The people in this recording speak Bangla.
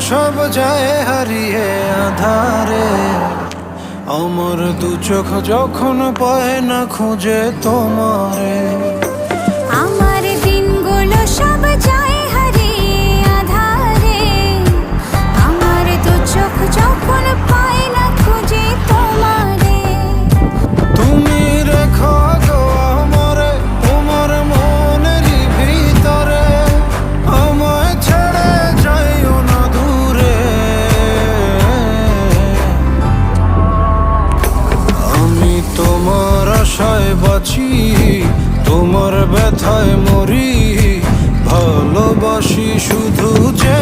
সব যায় হারিয়ে আধারে। আমার দু চোখ যখন পায় না খুঁজে তোমারে। আমার দিনগুলো সব যায় হারিয়ে আঁধারে। আমার দু চোখ যখন পায় না খুঁজে তোমারে। তুমি রেখো গো আমারে তোমার মনেরই ভিতরে, আমায় ছেড়ে যাইও না দূরে। আমি তোমার আশায় বাঁচি, তোমার ব্যথায় মরি, ভালোবাসি শুধু যে